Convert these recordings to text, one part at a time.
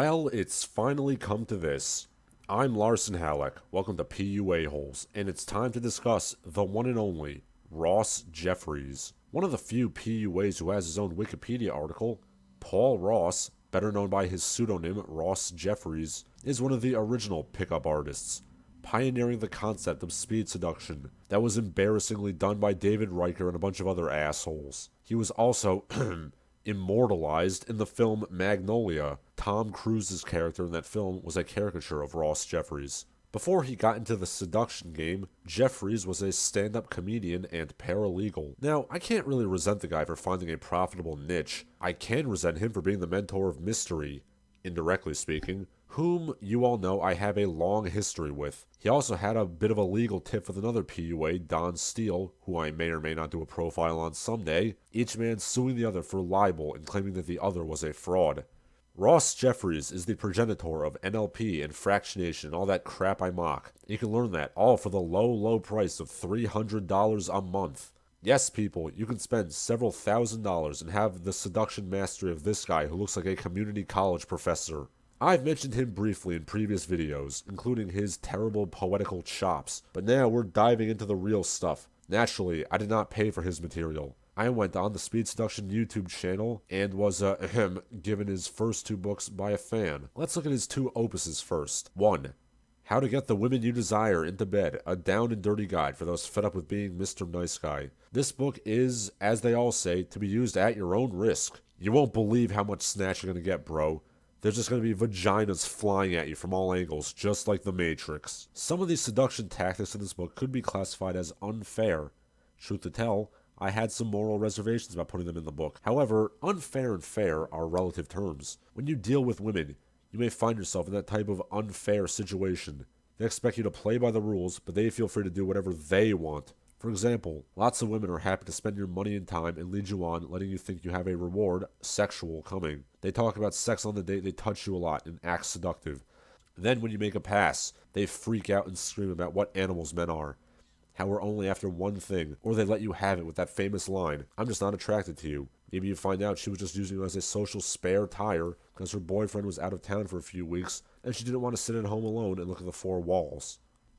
Well, it's finally come to this. I'm Larson Halleck, welcome to PUAHoles, and it's time to discuss the one and only Ross Jeffries. One of the few PUAs who has his own Wikipedia article, Paul Ross, better known by his pseudonym Ross Jeffries, is one of the original pickup artists, pioneering the concept of speed seduction that was embarrassingly done by David Riker and a bunch of other assholes. He was also immortalized in the film Magnolia. Tom Cruise's character in that film was a caricature of Ross Jeffries. Before he got into the seduction game, Jeffries was a stand-up comedian and paralegal. Now, I can't really resent the guy for finding a profitable niche. I can resent him for being the mentor of Mystery, indirectly speaking, whom you all know I have a long history with. He also had a bit of a legal tiff with another PUA, Don Steele, who I may or may not do a profile on someday, each man suing the other for libel and claiming that the other was a fraud. Ross Jeffries is the progenitor of NLP and fractionation and all that crap I mock. You can learn that all for the low price of $300 a month. Yes, people, you can spend several $1,000s and have the seduction mastery of this guy who looks like a community college professor. I've mentioned him briefly in previous videos, including his terrible poetical chops, but now we're diving into the real stuff. Naturally, I did not pay for his material. I went on the Speed Seduction YouTube channel and was, given his first two books by a fan. Let's look at his two opuses first. 1. How to Get the Women You Desire into Bed, a down and dirty guide for those fed up with being Mr. Nice Guy. This book is, as they all say, to be used at your own risk. You won't believe how much snatch you're gonna get, bro. There's just going to be vaginas flying at you from all angles, just like the Matrix. Some of these seduction tactics in this book could be classified as unfair. Truth to tell, I had some moral reservations about putting them in the book. However, unfair and fair are relative terms. When you deal with women, you may find yourself in that type of unfair situation. They expect you to play by the rules, but they feel free to do whatever they want. For example, lots of women are happy to spend your money and time and lead you on, letting you think you have a reward, sexual, coming. They talk about sex on the date, they touch you a lot, and act seductive. Then when you make a pass, they freak out and scream about what animals men are. How we're only after one thing, or they let you have it with that famous line, "I'm just not attracted to you." Maybe you find out she was just using you as a social spare tire because her boyfriend was out of town for a few weeks, and she didn't want to sit at home alone and look at the four walls.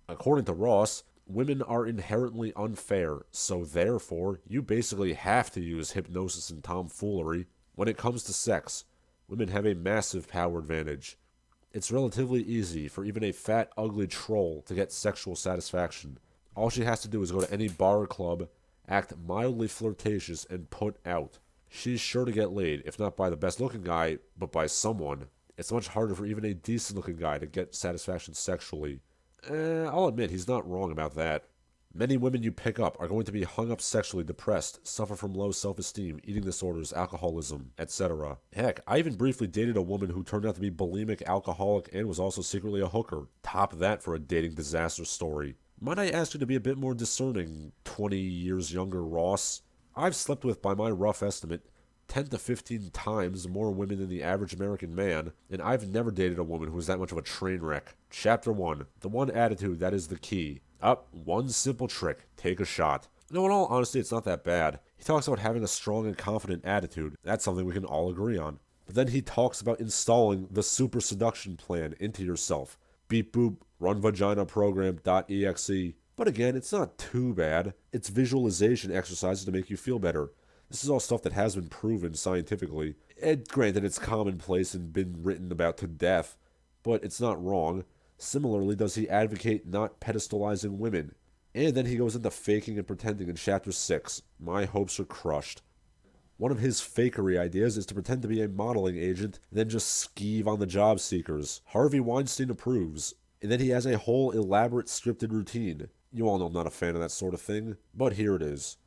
According to Ross, women are inherently unfair, so therefore, you basically have to use hypnosis and tomfoolery. When it comes to sex, women have a massive power advantage. It's relatively easy for even a fat, ugly troll to get sexual satisfaction. All she has to do is go to any bar or club, act mildly flirtatious, and put out. She's sure to get laid, if not by the best-looking guy, but by someone. It's much harder for even a decent-looking guy to get satisfaction sexually. I'll admit, he's not wrong about that. Many women you pick up are going to be hung up sexually, depressed, suffer from low self-esteem, eating disorders, alcoholism, etc. Heck, I even briefly dated a woman who turned out to be bulimic, alcoholic, and was also secretly a hooker. Top that for a dating disaster story. Might I ask you to be a bit more discerning, 20 years younger Ross? I've slept with, by my rough estimate, 10 to 15 times more women than the average American man, and I've never dated a woman who was that much of a train wreck. Chapter 1. The one attitude that is the key. One simple trick. Take a shot. No, in all honesty, it's not that bad. He talks about having a strong and confident attitude. That's something we can all agree on. But then he talks about installing the super seduction plan into yourself. Beep boop, runvaginaprogram.exe. But again, it's not too bad. It's visualization exercises to make you feel better. This is all stuff that has been proven scientifically. And granted, it's commonplace and been written about to death, but it's not wrong. Similarly, does he advocate not pedestalizing women? And then he goes into faking and pretending in Chapter 6. My hopes are crushed. One of his fakery ideas is to pretend to be a modeling agent and then just skeeve on the job seekers. Harvey Weinstein approves. And then he has a whole elaborate scripted routine. You all know I'm not a fan of that sort of thing, but here it is.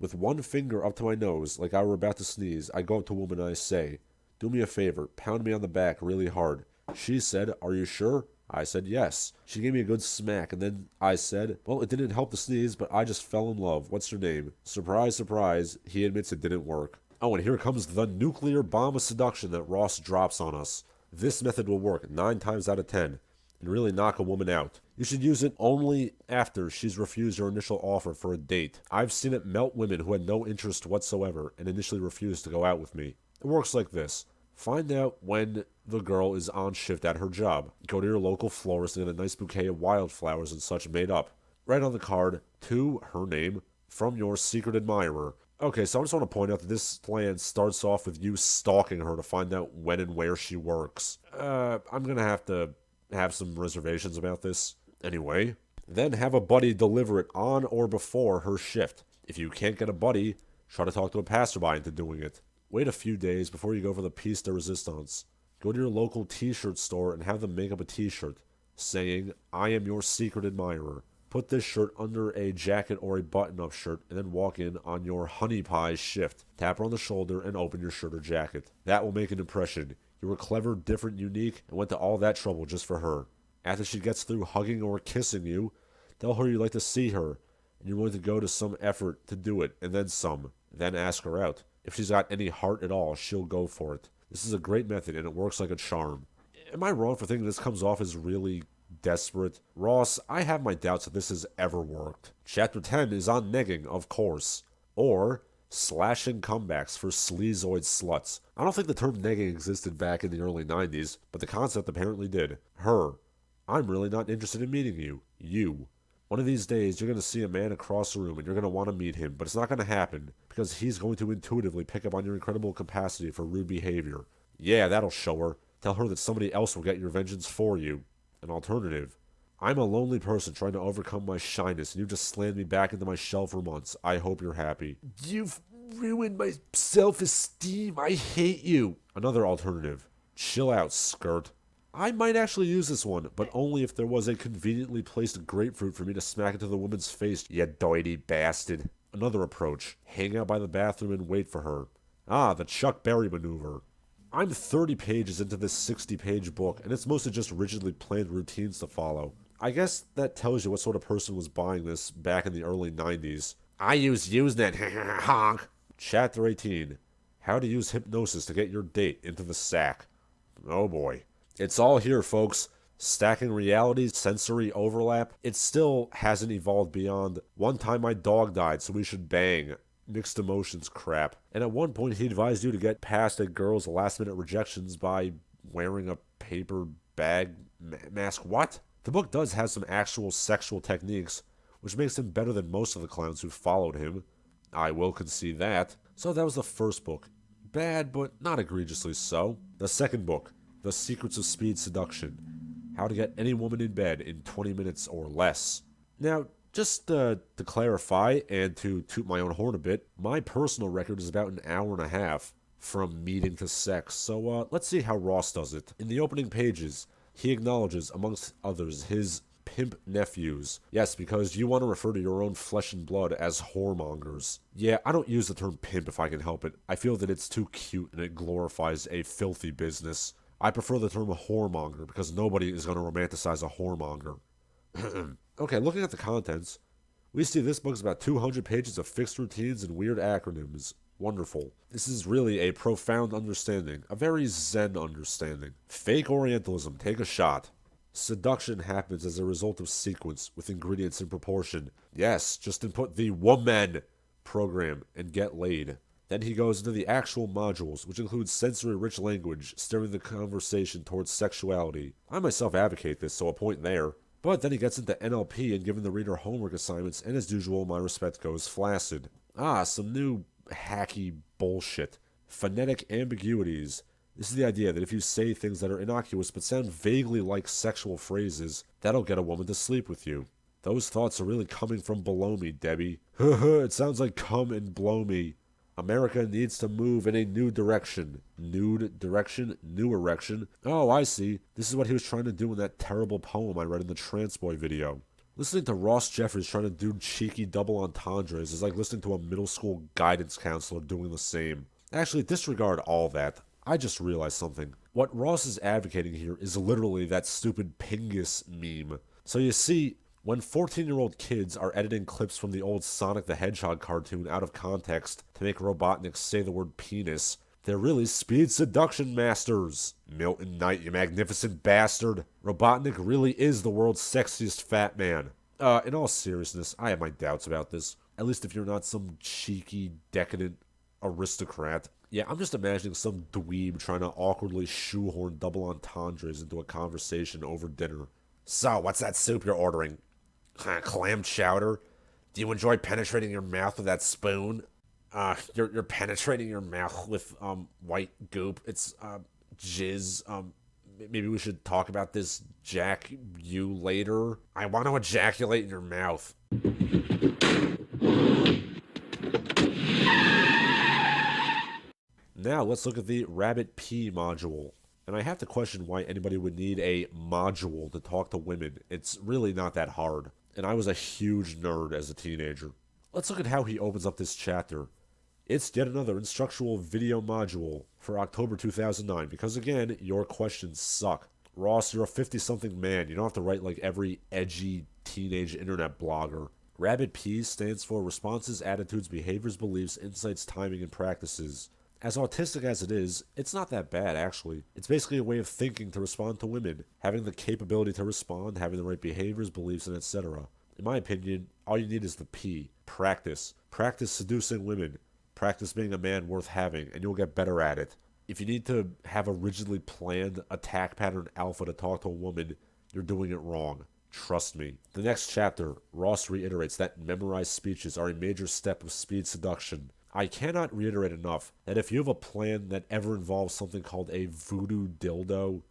With one finger up to my nose, like I were about to sneeze, I go up to a woman and I say, "Do me a favor, pound me on the back really hard." She said, "Are you sure?" I said, "Yes." She gave me a good smack, and then I said, "Well, it didn't help the sneeze, but I just fell in love. What's your name?" Surprise, surprise, he admits it didn't work. Oh, and here comes the nuclear bomb of seduction that Ross drops on us. This method will work 9 times out of 10. And really knock a woman out. You should use it only after she's refused your initial offer for a date. I've seen it melt women who had no interest whatsoever and initially refused to go out with me. It works like this. Find out when the girl is on shift at her job. Go to your local florist and get a nice bouquet of wildflowers and such made up. Write on the card, to her name, from your secret admirer. Okay, so I just want to point out that this plan starts off with you stalking her to find out when and where she works. I'm gonna have some reservations about this. Anyway, then have a buddy deliver it on or before her shift. If you can't get a buddy, try to talk to a passerby into doing it. Wait a few days before you go for the piece de resistance. Go to your local t-shirt store and have them make up a t-shirt saying, I am your secret admirer. Put this shirt under a jacket or a button-up shirt and then walk in on your honey pie shift. Tap her on the shoulder and open your shirt or jacket. That will make an impression. You were clever, different, unique, and went to all that trouble just for her. After she gets through hugging or kissing you, tell her you'd like to see her, and you're willing to go to some effort to do it, and then some. Then ask her out. If she's got any heart at all, she'll go for it. This is a great method, and it works like a charm. Am I wrong for thinking this comes off as really desperate? Ross, I have my doubts that this has ever worked. Chapter 10 is on negging, of course. Or slashing comebacks for sleazoid sluts. I don't think the term negging existed back in the early 90s, but the concept apparently did. Her. I'm really not interested in meeting you. You. One of these days, you're going to see a man across the room and you're going to want to meet him, but it's not going to happen because he's going to intuitively pick up on your incredible capacity for rude behavior. Yeah, that'll show her. Tell her that somebody else will get your vengeance for you. An alternative. I'm a lonely person trying to overcome my shyness and you just slammed me back into my shell for months. I hope you're happy. You've ruined my self-esteem. I hate you. Another alternative. Chill out, skirt. I might actually use this one, but only if there was a conveniently placed grapefruit for me to smack into the woman's face, you doity bastard. Another approach. Hang out by the bathroom and wait for her. Ah, the Chuck Berry maneuver. I'm 30 pages into this 60-page book, and it's mostly just rigidly planned routines to follow. I guess that tells you what sort of person was buying this back in the early 90s. I use Usenet, honk. Chapter 18. How to use hypnosis to get your date into the sack. Oh boy. It's all here, folks. Stacking reality, sensory overlap. It still hasn't evolved beyond, one time my dog died, so we should bang. Mixed emotions crap. And at one point he advised you to get past a girl's last-minute rejections by wearing a paper bag mask. What? The book does have some actual sexual techniques, which makes him better than most of the clowns who followed him. I will concede that. So that was the first book. Bad, but not egregiously so. The second book. The Secrets of Speed Seduction. How to get any woman in bed in 20 minutes or less. Now, just to clarify and to toot my own horn a bit, my personal record is about an hour and a half from meeting to sex, so let's see how Ross does it. In the opening pages, he acknowledges, amongst others, his pimp nephews. Yes, because you want to refer to your own flesh and blood as whoremongers. Yeah, I don't use the term pimp if I can help it. I feel that it's too cute and it glorifies a filthy business. I prefer the term whoremonger because nobody is going to romanticize a whoremonger. Okay, looking at the contents, we see this book is about 200 pages of fixed routines and weird acronyms. Wonderful. This is really a profound understanding, a very zen understanding. Fake Orientalism, take a shot. Seduction happens as a result of sequence, with ingredients in proportion. Yes, just input the woman program and get laid. Then he goes into the actual modules, which includes sensory-rich language, steering the conversation towards sexuality. I myself advocate this, so a point there. But then he gets into NLP and giving the reader homework assignments, and as usual, my respect goes flaccid. Some new hacky bullshit. Phonetic ambiguities. This is the idea that if you say things that are innocuous but sound vaguely like sexual phrases, that'll get a woman to sleep with you. Those thoughts are really coming from below me, Debbie. It sounds like come and blow me. America needs to move in a new direction. Nude direction? New erection? Oh, I see. This is what he was trying to do in that terrible poem I read in the Transboy video. Listening to Ross Jeffries trying to do cheeky double entendres is like listening to a middle school guidance counselor doing the same. Actually, disregard all that. I just realized something. What Ross is advocating here is literally that stupid Pingus meme. So you see, when 14-year-old kids are editing clips from the old Sonic the Hedgehog cartoon out of context to make Robotnik say the word penis, they're really speed seduction masters. Milton Knight, you magnificent bastard. Robotnik really is the world's sexiest fat man. In all seriousness, I have my doubts about this. At least if you're not some cheeky, decadent aristocrat. Yeah, I'm just imagining some dweeb trying to awkwardly shoehorn double entendres into a conversation over dinner. So, what's that soup you're ordering? Clam chowder? Do you enjoy penetrating your mouth with that spoon? You're penetrating your mouth with white goop. It's jizz. Maybe we should talk about this, Jack, you later. I want to ejaculate in your mouth. Now let's look at the Rabbit P module. And I have to question why anybody would need a module to talk to women. It's really not that hard. And I was a huge nerd as a teenager. Let's look at how he opens up this chapter. It's yet another instructional video module for October 2009 because again, your questions suck. Ross, you're a 50-something man. You don't have to write like every edgy teenage internet blogger. Rabbit P stands for Responses, Attitudes, Behaviors, Beliefs, Insights, Timing, and Practices. As autistic as it is, it's not that bad actually. It's basically a way of thinking to respond to women, having the capability to respond, having the right behaviors, beliefs, and etc. In my opinion, all you need is the P. Practice. Practice seducing women. Practice being a man worth having, and you'll get better at it. If you need to have a rigidly planned attack pattern alpha to talk to a woman, you're doing it wrong. Trust me. The next chapter, Ross reiterates that memorized speeches are a major step of speed seduction. I cannot reiterate enough that if you have a plan that ever involves something called a voodoo dildo,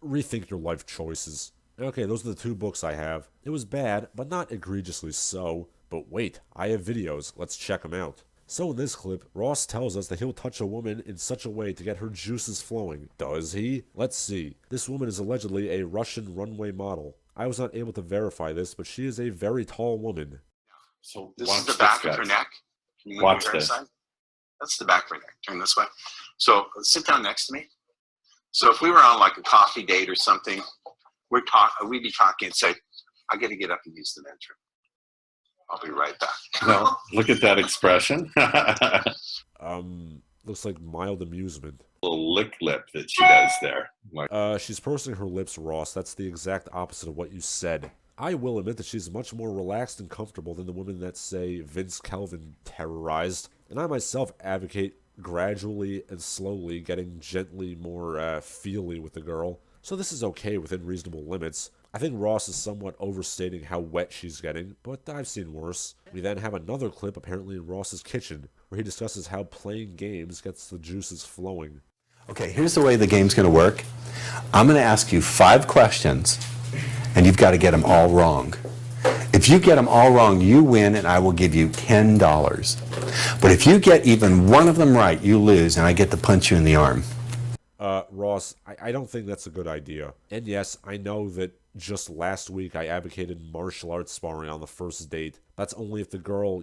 rethink your life choices. Okay, those are the 2 books I have. It was bad, but not egregiously so. But wait, I have videos. Let's check them out. So in this clip, Ross tells us that he'll touch a woman in such a way to get her juices flowing. Does he? Let's see. This woman is allegedly a Russian runway model. I was not able to verify this, but she is a very tall woman. So this is the back of her neck. Can you watch this? Side? That's the back of her neck. Turn this way. So sit down next to me. So if we were on like a coffee date or something, we'd be talking and say, I got to get up and use the men's room. I'll be right back. Well, look at that expression. Looks like mild amusement. Little lick lip that she does there. Like, she's pursing her lips, Ross. That's the exact opposite of what you said. I will admit that she's much more relaxed and comfortable than the women that, say, Vince Kelvin terrorized. And I myself advocate gradually and slowly getting gently more feely with the girl. So this is okay within reasonable limits. I think Ross is somewhat overstating how wet she's getting, but I've seen worse. We then have another clip apparently in Ross's kitchen, where he discusses how playing games gets the juices flowing. Okay, here's the way the game's going to work. I'm going to ask you 5 questions, and you've got to get them all wrong. If you get them all wrong, you win, and I will give you $10. But if you get even one of them right, you lose, and I get to punch you in the arm. Ross, I don't think that's a good idea. And yes, I know that just last week I advocated martial arts sparring on the first date. That's only if the girl,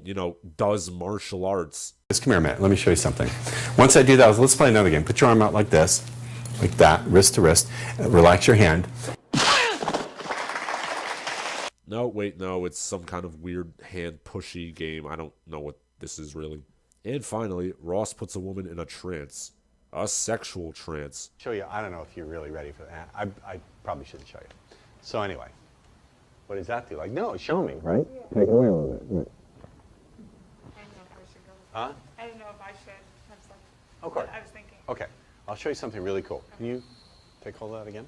does martial arts. Just come here, Matt. Let me show you something. Once I do that, let's play another game. Put your arm out like this, like that, wrist to wrist. Relax your hand. No, wait, no. It's some kind of weird hand pushy game. I don't know what this is really. And finally, Ross puts a woman in a trance. A sexual trance. Show you. I don't know if you're really ready for that. I probably shouldn't show you. So anyway, what does that do? Like, no, show me, right? Take it away a little bit. Right. I don't know if I should go. Huh? I don't know if I should have some. Of course. I was thinking. Okay, I'll show you something really cool. Can you take hold of that again?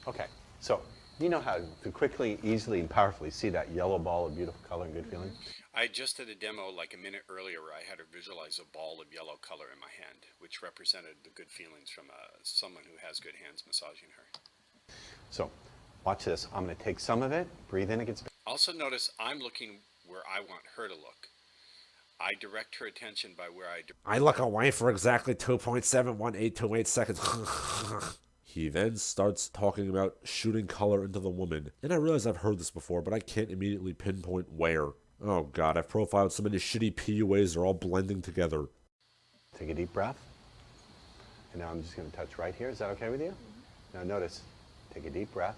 Okay, so you know how to quickly, easily, and powerfully see that yellow ball of beautiful color and good feeling? I just did a demo like a minute earlier where I had her visualize a ball of yellow color in my hand, which represented the good feelings from someone who has good hands massaging her. So, watch this. I'm going to take some of it, breathe in against. Also notice I'm looking where I want her to look. I direct her attention by where I look away for exactly 2.71828 seconds. He then starts talking about shooting color into the woman. And I realize I've heard this before, but I can't immediately pinpoint where. Oh god, I've profiled so many shitty PUAs, they're all blending together. Take a deep breath. And now I'm just going to touch right here. Is that okay with you? Now notice, take a deep breath.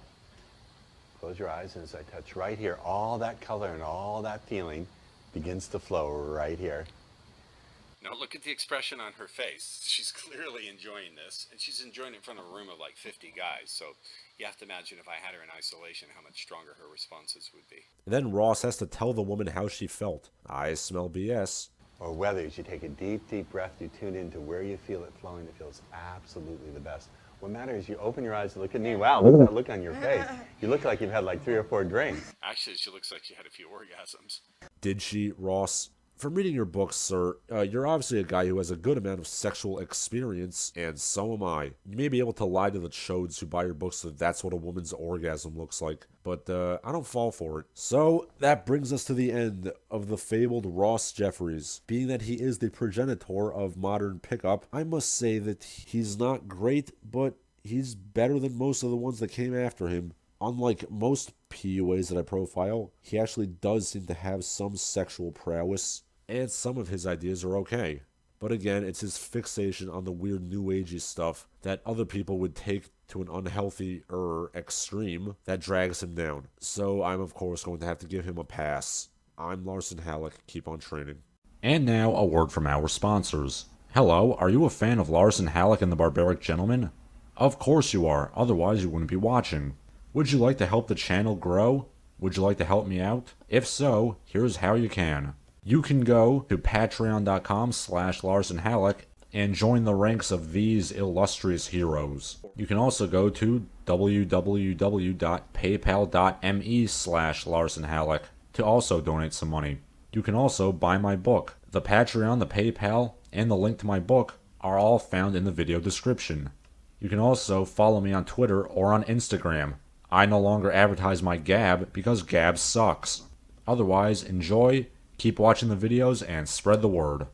Close your eyes, and as I touch right here, all that color and all that feeling begins to flow right here. Now look at the expression on her face. She's clearly enjoying this, and she's enjoying it in front of a room of like 50 guys. So you have to imagine if I had her in isolation, how much stronger her responses would be. And then Ross has to tell the woman how she felt. I smell BS. or whether, as you take a deep, deep breath, you tune into where you feel it flowing. It feels absolutely the best. What matters is you open your eyes and look at me. Wow, look at that look on your face. You look like you've had like 3 or 4 drinks. Actually, she looks like she had a few orgasms. Did she, Ross? From reading your books, sir, you're obviously a guy who has a good amount of sexual experience, and so am I. You may be able to lie to the chodes who buy your books that that's what a woman's orgasm looks like, but I don't fall for it. So, that brings us to the end of the fabled Ross Jeffries. Being that he is the progenitor of modern pickup, I must say that he's not great, but he's better than most of the ones that came after him. Unlike most PUAs that I profile, he actually does seem to have some sexual prowess, and some of his ideas are okay. But again, it's his fixation on the weird new agey stuff that other people would take to an unhealthy extreme that drags him down. So I'm of course going to have to give him a pass. I'm Larson Halleck. Keep on training. And now a word from our sponsors. Hello, are you a fan of Larson Halleck and the Barbaric Gentleman? Of course you are, otherwise you wouldn't be watching. Would you like to help the channel grow? Would you like to help me out? If so, here's how you can. You can go to patreon.com/LarsonHalleck and join the ranks of these illustrious heroes. You can also go to www.paypal.me/LarsonHalleck to also donate some money. You can also buy my book. The Patreon, the PayPal, and the link to my book are all found in the video description. You can also follow me on Twitter or on Instagram. I no longer advertise my Gab because Gab sucks. Otherwise, enjoy, keep watching the videos, and spread the word.